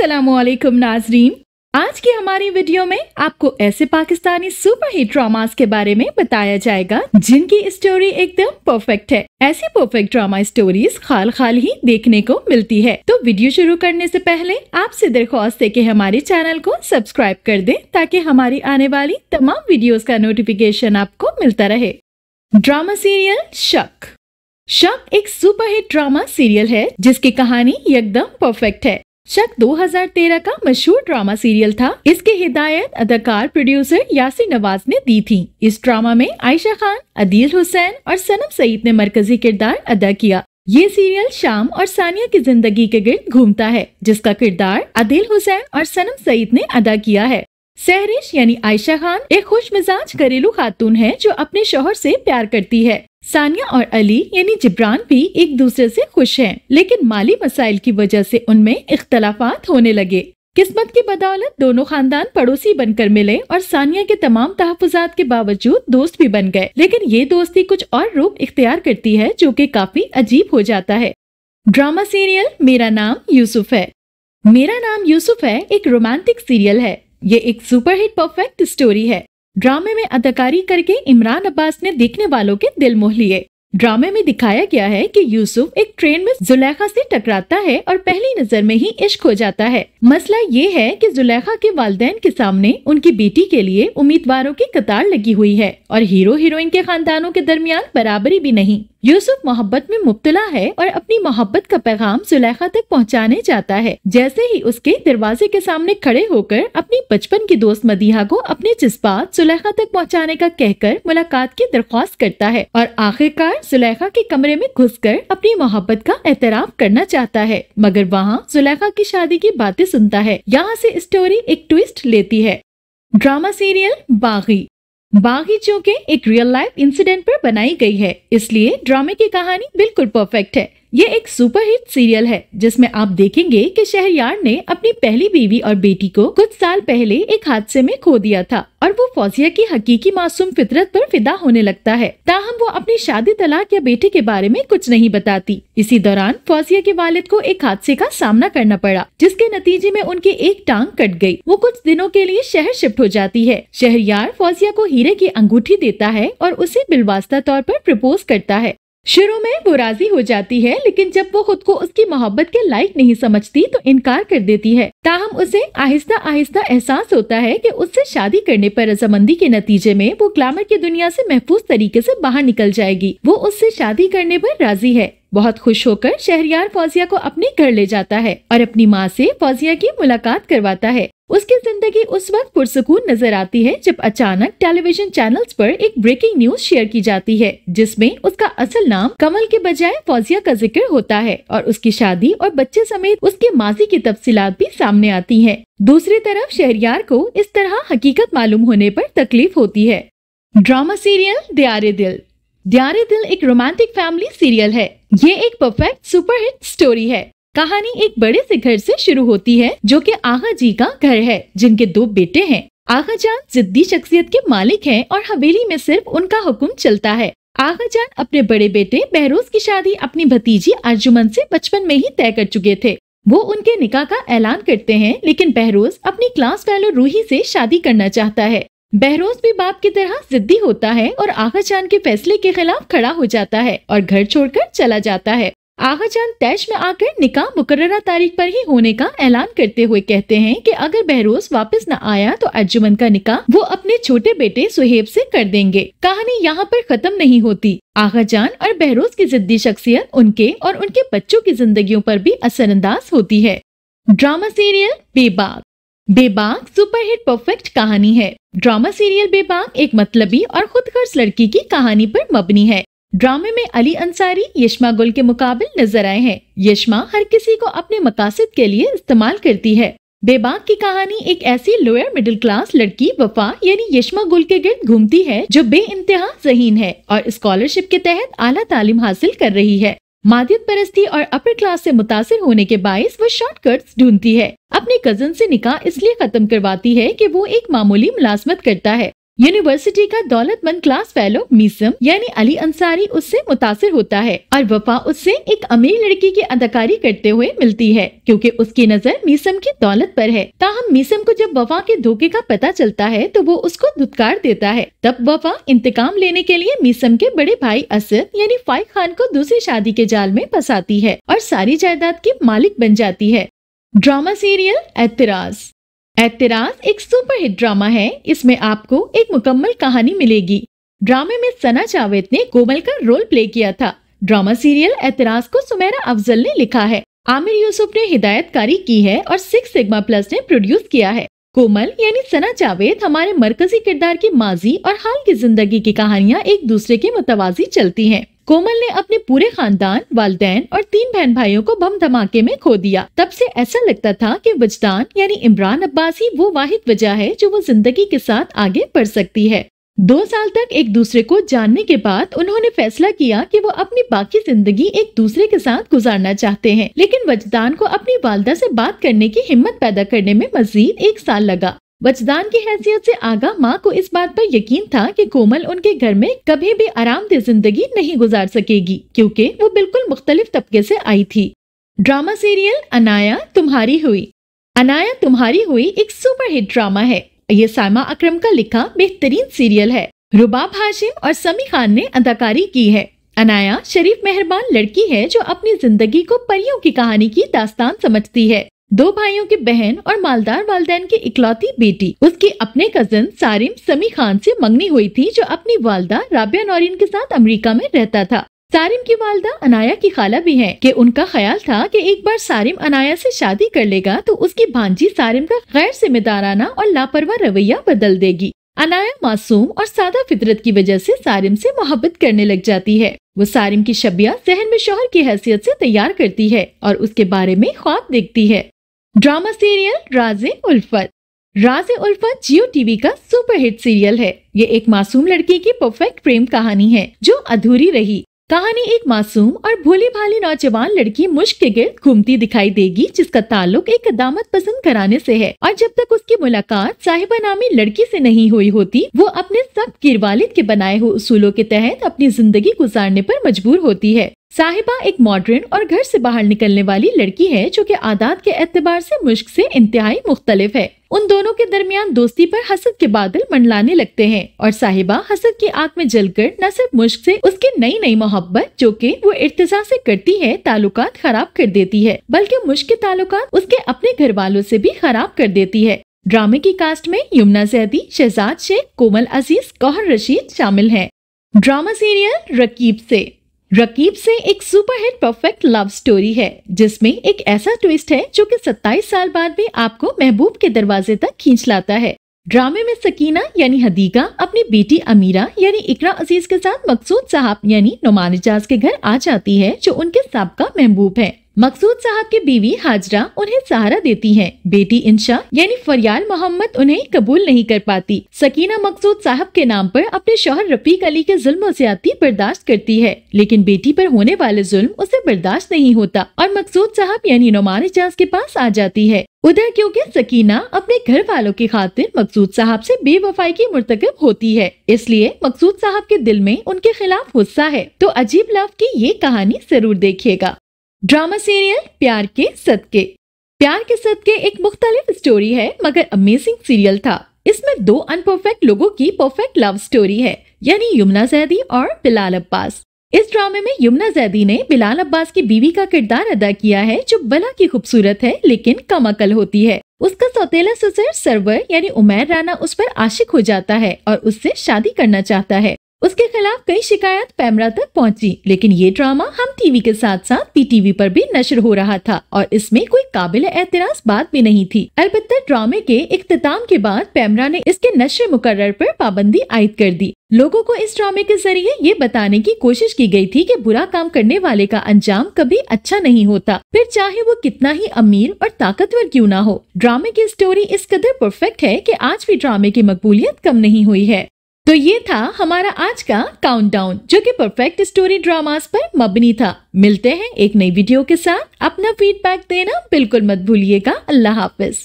अस्सलामुअलैकुम नाजरीन। आज की हमारी वीडियो में आपको ऐसे पाकिस्तानी सुपर हिट ड्रामास के बारे में बताया जाएगा जिनकी स्टोरी एकदम परफेक्ट है। ऐसी परफेक्ट ड्रामा स्टोरीज खाल खाल ही देखने को मिलती है। तो वीडियो शुरू करने से पहले आपसे दरख्वास्त है कि हमारे चैनल को सब्सक्राइब कर दें ताकि हमारी आने वाली तमाम वीडियोस का नोटिफिकेशन आपको मिलता रहे। ड्रामा सीरियल शक। शक एक सुपरहिट ड्रामा सीरियल है जिसकी कहानी एकदम परफेक्ट है। शक 2013 का मशहूर ड्रामा सीरियल था। इसकी हिदायत अदाकार प्रोड्यूसर यासिर नवाज ने दी थी। इस ड्रामा में आयशा खान, अदील हुसैन और सनम सईद ने मरकजी किरदार अदा किया। ये सीरियल शाम और सानिया की जिंदगी के गिर्द घूमता है जिसका किरदार अदील हुसैन और सनम सईद ने अदा किया है। सहरिश यानी आयशा खान एक खुश मिजाज घरेलू खातून है जो अपने शौहर से प्यार करती है। सानिया और अली यानी जिब्रान भी एक दूसरे से खुश हैं, लेकिन माली मसाइल की वजह से उनमें इख्तलाफात होने लगे। किस्मत की बदौलत दोनों खानदान पड़ोसी बनकर मिले और सानिया के तमाम तहफ्फुजात के बावजूद दोस्त भी बन गए। लेकिन ये दोस्ती कुछ और रूप इख्तियार करती है जो कि काफी अजीब हो जाता है। ड्रामा सीरियल मेरा नाम यूसुफ है। मेरा नाम यूसुफ है एक रोमांटिक सीरियल है। ये एक सुपरहिट परफेक्ट स्टोरी है। ड्रामे में अदाकारी करके इमरान अब्बास ने देखने वालों के दिल मोह लिए। ड्रामे में दिखाया गया है कि यूसुफ एक ट्रेन में जुलेखा से टकराता है और पहली नजर में ही इश्क हो जाता है। मसला ये है कि जुलेखा के वालिदैन के सामने उनकी बेटी के लिए उम्मीदवारों की कतार लगी हुई है और हीरो हीरोइन के खानदानों के दरमियान बराबरी भी नहीं। यूसुफ मोहब्बत में मुब्तला है और अपनी मोहब्बत का पैगाम जुलेखा तक पहुंचाने जाता है। जैसे ही उसके दरवाजे के सामने खड़े होकर अपनी बचपन की दोस्त मदीहा को अपने जज्बात जुलेखा तक पहुंचाने का कहकर मुलाकात की दरख्वास्त करता है और आखिरकार जुलेखा के कमरे में घुसकर अपनी मोहब्बत का एतराफ करना चाहता है, मगर वहाँ जुलेखा की शादी की बातें सुनता है। यहाँ से स्टोरी एक ट्विस्ट लेती है। ड्रामा सीरियल बागी। बागी चूँकि एक रियल लाइफ इंसिडेंट पर बनाई गई है, इसलिए ड्रामे की कहानी बिल्कुल परफेक्ट है। ये एक सुपरहिट सीरियल है जिसमें आप देखेंगे कि शहरयार ने अपनी पहली बीवी और बेटी को कुछ साल पहले एक हादसे में खो दिया था और वो फौजिया की हकीकी मासूम फितरत पर फिदा होने लगता है। ताहम वो अपनी शादी, तलाक या बेटे के बारे में कुछ नहीं बताती। इसी दौरान फौजिया के वालिद को एक हादसे का सामना करना पड़ा जिसके नतीजे में उनकी एक टांग कट गई। वो कुछ दिनों के लिए शहर शिफ्ट हो जाती है। शहरयार फौजिया को हीरे की अंगूठी देता है और उसे बिलवास्ता तौर पर प्रपोज करता है। शुरू में वो राजी हो जाती है, लेकिन जब वो खुद को उसकी मोहब्बत के लायक नहीं समझती तो इनकार कर देती है। ताहम उसे आहिस्ता आहिस्ता एहसास होता है कि उससे शादी करने पर रजामंदी के नतीजे में वो ग्लैमर की दुनिया से महफूज तरीके से बाहर निकल जाएगी। वो उससे शादी करने पर राजी है। बहुत खुश होकर शहरयार फौजिया को अपने घर ले जाता है और अपनी माँ से फौजिया की मुलाकात करवाता है। उसकी जिंदगी उस वक्त पुरसुकून नजर आती है जब अचानक टेलीविजन चैनल्स पर एक ब्रेकिंग न्यूज शेयर की जाती है जिसमें उसका असल नाम कमल के बजाय फौजिया का जिक्र होता है और उसकी शादी और बच्चे समेत उसके माजी की तफसीलात भी सामने आती हैं। दूसरी तरफ शहरयार को इस तरह हकीकत मालूम होने पर तकलीफ होती है। ड्रामा सीरियल दियारे दिल। दियारे दिल एक रोमांटिक फैमिली सीरियल है। ये एक परफेक्ट सुपरहिट स्टोरी है। कहानी एक बड़े से घर से शुरू होती है जो कि आगा जी का घर है जिनके 2 बेटे हैं। आगा जान जिद्दी शख्सियत के मालिक हैं और हवेली में सिर्फ उनका हुक्म चलता है। आगा जान अपने बड़े बेटे बहरोज की शादी अपनी भतीजी अर्जुमन से बचपन में ही तय कर चुके थे। वो उनके निकाह का ऐलान करते हैं, लेकिन बहरोज अपनी क्लास फेलो रूही से शादी करना चाहता है। बहरोज भी बाप की तरह जिद्दी होता है और आगा जान के फैसले के खिलाफ खड़ा हो जाता है और घर छोड़कर चला जाता है। आगा जान तैश में आकर निकाह मुकर्ररा तारीख पर ही होने का ऐलान करते हुए कहते हैं कि अगर बहरोज वापस न आया तो अर्जुमन का निकाह वो अपने छोटे बेटे सुहेब से कर देंगे। कहानी यहाँ पर खत्म नहीं होती। आगा जान और बहरोज की जिद्दी शख्सियत उनके और उनके बच्चों की जिंदगियों पर भी असरअंदाज होती है। ड्रामा सीरियल बेबाक। बेबाक सुपरहिट परफेक्ट कहानी है। ड्रामा सीरियल बेबाक एक मतलबी और खुदगर्ज लड़की की कहानी पर मबनी है। ड्रामे में अली अंसारी यशमा गुल के मुकाबिल नजर आए हैं। यशमा हर किसी को अपने मकासद के लिए इस्तेमाल करती है। बेबाक की कहानी एक ऐसी लोअर मिडिल क्लास लड़की वफा यानी यशमा गुल के गिर्द घूमती है जो बेइंतहा ज़हीन है और स्कॉलरशिप के तहत आला तालीम हासिल कर रही है। मादियत परस्ती और अपर क्लास से मुतासिर होने के बाइस वो शॉर्टकट्स ढूंढती है। अपने कजन से निकाह इसलिए खत्म करवाती है कि वो एक मामूली मुलाजमत करता है। यूनिवर्सिटी का दौलतमंद क्लास फेलो मीसम यानी अली अंसारी उससे मुतासिर होता है और वफा उससे एक अमीर लड़की की अदाकारी करते हुए मिलती है क्योंकि उसकी नजर मीसम की दौलत पर है। ताहम मीसम को जब वफा के धोखे का पता चलता है तो वो उसको धुतकार देता है। तब वफा इंतकाम लेने के लिए मीसम के बड़े भाई असद यानी फाइक खान को दूसरी शादी के जाल में फंसाती है और सारी जायदाद की मालिक बन जाती है। ड्रामा सीरियल एतराज। एतराज एक सुपरहिट ड्रामा है। इसमें आपको एक मुकम्मल कहानी मिलेगी। ड्रामे में सना जावेद ने कोमल का रोल प्ले किया था। ड्रामा सीरियल एतराज को सुमेरा अफजल ने लिखा है। आमिर यूसुफ ने हिदायतकारी की है और 6 सिग्मा प्लस ने प्रोड्यूस किया है। कोमल यानी सना जावेद हमारे मरकजी किरदार की माजी और हाल की जिंदगी की कहानियाँ एक दूसरे के मुतवाजी चलती हैं। कोमल ने अपने पूरे खानदान, वालिदैन और 3 बहन भाइयों को बम धमाके में खो दिया। तब से ऐसा लगता था कि वजदान यानी इमरान अब्बास ही वो वाहिद वजह है जो वो जिंदगी के साथ आगे बढ़ सकती है। 2 साल तक एक दूसरे को जानने के बाद उन्होंने फैसला किया कि वो अपनी बाकी जिंदगी एक दूसरे के साथ गुजारना चाहते हैं, लेकिन वजदान को अपनी वालदा से बात करने की हिम्मत पैदा करने में मजीद 1 साल लगा। वजदान की हैसियत से आगाह माँ को इस बात पर यकीन था कि कोमल उनके घर में कभी भी आरामदेह जिंदगी नहीं गुजार सकेगी क्योंकि वो बिल्कुल मुख्तलिफ तबके से आई थी। ड्रामा सीरियल अनाया तुम्हारी हुई। अनाया तुम्हारी हुई एक सुपरहिट ड्रामा है। ये साइमा अकरम का लिखा बेहतरीन सीरियल है। रुबाब हाशिम और समी खान ने अदाकारी की है। अनाया शरीफ मेहरबान लड़की है जो अपनी जिंदगी को परियों की कहानी की दास्तान समझती है। 2 भाइयों की बहन और मालदार वालिदैन की इकलौती बेटी। उसकी अपने कजन सारिम समी खान से मंगनी हुई थी जो अपनी वालदा राबिया नौरीन के साथ अमेरिका में रहता था। सारिम की वालदा अनाया की खाला भी है कि उनका ख्याल था कि एक बार सारिम अनाया से शादी कर लेगा तो उसकी भांजी सारिम का गैर जिम्मेदाराना और लापरवाह रवैया बदल देगी। अनाया मासूम और सादा फितरत की वजह से सारिम से मोहब्बत करने लग जाती है। वो सारिम की शबिया जहन में शौहर की हैसियत से तैयार करती है और उसके बारे में ख्वाब देखती है। ड्रामा सीरियल राज़े उल्फत। राज़े उल्फत जियो टीवी का सुपरहिट सीरियल है। ये एक मासूम लड़की की परफेक्ट प्रेम कहानी है जो अधूरी रही। कहानी एक मासूम और भोली भाली नौजवान लड़की मुश्क के गिर्द घूमती दिखाई देगी जिसका ताल्लुक एक दामद पसंद घराने से है और जब तक उसकी मुलाकात साहिबा नामी लड़की से नहीं हुई होती वो अपने सख्त गिरवालिद के बनाए हुए उसूलों के तहत अपनी जिंदगी गुजारने पर मजबूर होती है। साहिबा एक मॉडर्न और घर से बाहर निकलने वाली लड़की है जो कि आदात के एतबार से मुश्क से इंतहाई मुख्तलिफ है। उन दोनों के दरमियान दोस्ती पर हसद के बादल मंडलाने लगते हैं और साहिबा हसद की आग में जलकर न सिर्फ मुश्क से उसकी नई नई मोहब्बत जो कि वो इर्तिजा से करती है ताल्लुकात खराब कर देती है, बल्कि मुश्क के ताल्लुकात उसके अपने घर वालों से भी खराब कर देती है। ड्रामे की कास्ट में यमुना जैदी, शहजाद शेख, कोमल अजीज, गौहर रशीद शामिल है। ड्रामा सीरियल रकीब से एक सुपरहिट परफेक्ट लव स्टोरी है जिसमें एक ऐसा ट्विस्ट है जो कि 27 साल बाद भी आपको महबूब के दरवाजे तक खींच लाता है। ड्रामे में सकीना यानी हदीका अपनी बेटी अमीरा यानी इकरा अजीज के साथ मकसूद साहब यानी नुमान इजाज के घर आ जाती है जो उनके साबका महबूब है। मकसूद साहब की बीवी हाजरा उन्हें सहारा देती है। बेटी इंशा यानी फरियाल मोहम्मद उन्हें कबूल नहीं कर पाती। सकीना मकसूद साहब के नाम पर अपने शौहर रफीक अली के जुल्म और ज्यादती बर्दाश्त करती है, लेकिन बेटी पर होने वाले जुल्म उसे बर्दाश्त नहीं होता और मकसूद साहब यानी नुमान इजाज के पास आ जाती है। उधर क्योंकि सकीना अपने घर वालों की खातिर मकसूद साहब से बेवफाई की मुर्तकब होती है, इसलिए मकसूद साहब के दिल में उनके खिलाफ गुस्सा है। तो अजीब लव की ये कहानी जरूर देखिएगा। ड्रामा सीरियल प्यार के सदके एक मुख्तलिफ स्टोरी है मगर अमेजिंग सीरियल था। इसमें 2 अनपरफेक्ट लोगों की परफेक्ट लव स्टोरी है यानी यमुना जैदी और बिलाल अब्बास। इस ड्रामे में यमुना जैदी ने बिलाल अब्बास की बीवी का किरदार अदा किया है जो भला की खूबसूरत है लेकिन कम अकल होती है। उसका सौतेला ससुर सरवर यानी उमैर राना उस पर आशिक हो जाता है और उससे शादी करना चाहता है। उसके खिलाफ कई शिकायत पैमरा तक पहुंची, लेकिन ये ड्रामा हम टीवी के साथ साथ पीटीवी पर भी नशर हो रहा था और इसमें कोई काबिल एतराज बात भी नहीं थी। अलबत्ता ड्रामे के इख्तिताम के बाद पैमरा ने इसके नशर मुकर्रर पर पाबंदी आयद कर दी। लोगों को इस ड्रामे के जरिए ये बताने की कोशिश की गई थी कि बुरा काम करने वाले का अंजाम कभी अच्छा नहीं होता, फिर चाहे वो कितना ही अमीर और ताकतवर क्यों ना हो। ड्रामे की स्टोरी इस कदर परफेक्ट है कि आज भी ड्रामे की मकबूलियत कम नहीं हुई है। तो ये था हमारा आज का काउंटडाउन जो कि परफेक्ट स्टोरी ड्रामास पर मबनी था। मिलते हैं एक नई वीडियो के साथ। अपना फीडबैक देना बिल्कुल मत भूलिएगा। अल्लाह हाफिज।